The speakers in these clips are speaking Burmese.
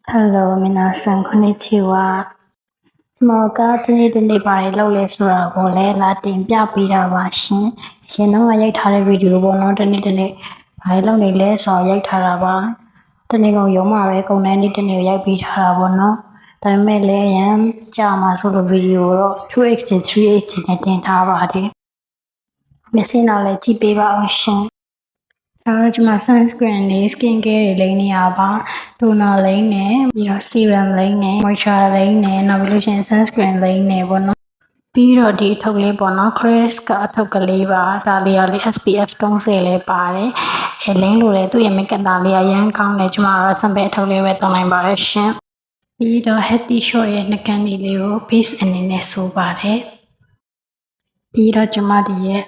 Hello, 皆さん、こんにちは。ကျွန်တော်ကဒီနေ့ဘာတွေလုပ်လဲဆိုတာကိုလည်းလာတင်ပြပေးတာပါရှင်။ရှင်တော့ရိုက်ထားတဲ့ဗီဒီယိုပေါ့နော်။ဒီနေ့ဘာတွေလုပ်နေလဲဆိုတော့ရိုက်ထားတာပါ။ဒီနေ့ကရုံးမှာပဲကုန်တဲ့နေ့ဒီနေ့ရိုက်ပေးထားတာပေါ့နော်။ဒါပေမဲ့လည်းရန်ကြာမှာဆိုလို့ဗီဒီယိုတော့ 2x နဲ့ 3x နဲ့တင်ထားပါတယ်။မျက်စိနောက်လည်းကြည့်ပေးပါအောင်ရှင်။ကျွန်မ sunscreen နဲ့ skin care တွေလိမ့်နေရပါ toner လိမ့်နေပြီးတော့ serum လိမ့်နေ moisturizer လိမ့်နေနောက်ပြီးလို့ရှိရင် sunscreen လိမ့်နေပေါ့နော်ပြီးတော့ဒီအထုပ်လေးပေါ့နော် Chris ကအထုပ်ကလေးပါဒါလေးကလေး SPF 30လေးပါတယ်လိမ့်လို့လေသူ့ရဲ့ makeup သားလေးအရန်ကောင်းတယ်ကျွန်မကတော့ sample အထုပ်လေးပဲသုံးနိုင်ပါတယ်ရှင်ပြီးတော့ Healthy Short ရဲ့နှကန်းလေးကို base အနေနဲ့ဆိုပါတယ်ပြီးတော့ကျွန်မဒီရဲ့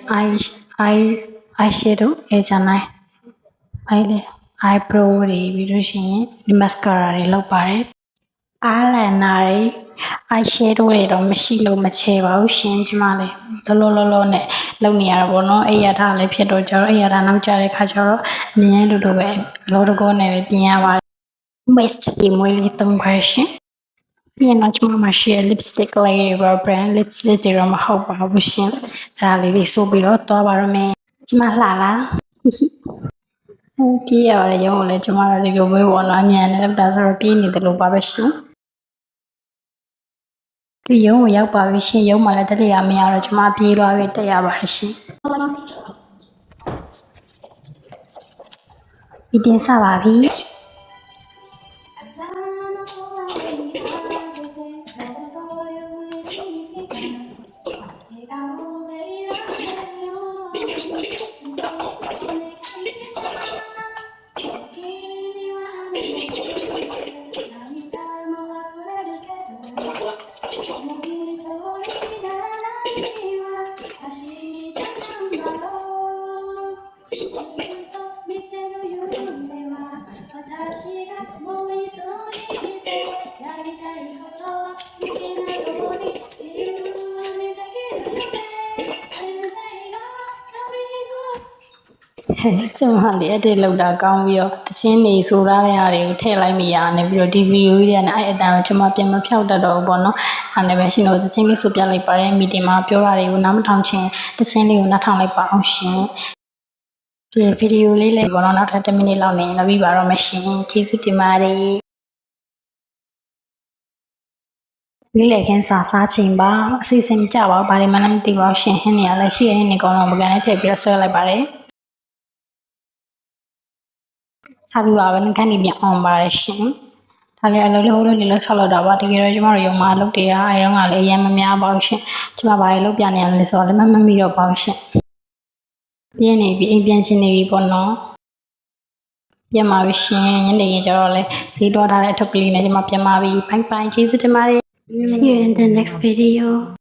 eye shadow အဲဂျာနိုင်eyebrow တွေပြီးလို့ရှိရင်ဒီ mascara တွေလောက်ပါတယ် eyeliner တွေ eye shadow တွေတော့မရှိလို့မချေပါဘူးရှင်ကျမလေးလောနဲ့လုပ်နေရတာပေါ့နော်အဲ့ရထားလည်းဖြစ်တော့ကျတော့အဲ့ရထားနောက်ကျတဲ့ခါကျတော့မြင်ရလို့ပဲလောတကောနဲ့ပဲပြင်ရပါတယ် waist ဒီမွေးလေးသုံးပါရှင်ပြီးရင်တော့ကျမမရှိရ lipstick လေးတွေ brand lipstick တွေတော့မဟုတ်ပါဘူးရှင်အဲ့ဒါလေးတွေဆိုပြီးတော့သွားပါရမယ်ကျမလှလားပြေးရပါတယ်ရုံးကိုလည်းကျမတို့ဒီလိုပဲပေါ့နော်အမြန်နဲ့လောက်တာဆိုတော့ပြေးနေတယ်လို့ပါပဲရှင်ဒီရုံးကိုရောက်ပါပြီရှင်ရုံးမှာလည်းတက်ရမရတော့ကျမပြေးသွားပြီတက်ရပါတယ်ရှင်ဒီတင်စပါပြီစမလေးအတက်လောက်တာကောင်းပြီးတော့တချင်းနေဆိုရတဲ့အားတွေကိုထည့်လိုက်မိရနဲ့ပြီးတော့ဒီဗီဒီယိုကြီးတွေနဲ့အဲ့အတန်ကိုကျွန်မပြန်မဖြောက်တတ်တော့ဘူးပေါ့နော်အဲ့နဲ့ပဲရှင်တို့တချင်းလေးဆိုပြလိုက်ပါတယ်မီတင်မှာပြောတာတွေကိုနားမထောင်ချင်တချင်းလေးကိုနားထောင်လိုက်ပါအောင်ရှင်ဒီဗီဒီယိုလေးလည်းပေါ့နော်နောက်ထပ်10မိနစ်လောက်နေပြီးပါတော့မရှင်ကျေးဇူးတင်ပါတယ်လေးလေခင်းစားချိန်ပါအစီအစဉ်ကြပါဘာတွေမှလည်းမသိပါဘူးရှင်ဟင်းနေရလဲရှိရင်နေကောင်းတော့မကန်နဲ့ထည့်ပြီးတော့ဆွဲလိုက်ပါတယ်စားပြီးပါပဲနှခမ်းနေပြန်အောင်ပါတယ်ရှင်ဒါလည်းအလုပ်လုပ်လို့လည်းဆောက်လောက်တာပါတကယ်တော့ကျမတို့ရုံမှာအလုပ်တွေကအဲတုန်းကလည်းအရင်မများပါဘူးရှင်ကျမဘာတွေလုပ်ပြနေရလဲဆိုတော့လည်းမမီတော့ပါဘူးရှင်ပြင်းနေပြီအိမ်ပြန်ရှင်နေပြီပေါ့နော်ပြန်ပါပြီရှင်ညနေရင်ကျတော့လည်းဈေးတော်ထားတဲ့အထုပ်ကလေးနဲ့ကျမပြန်ပါပြီဘိုင်ဘိုင်ကျေးဇူးတင်ပါတယ်See you in the next video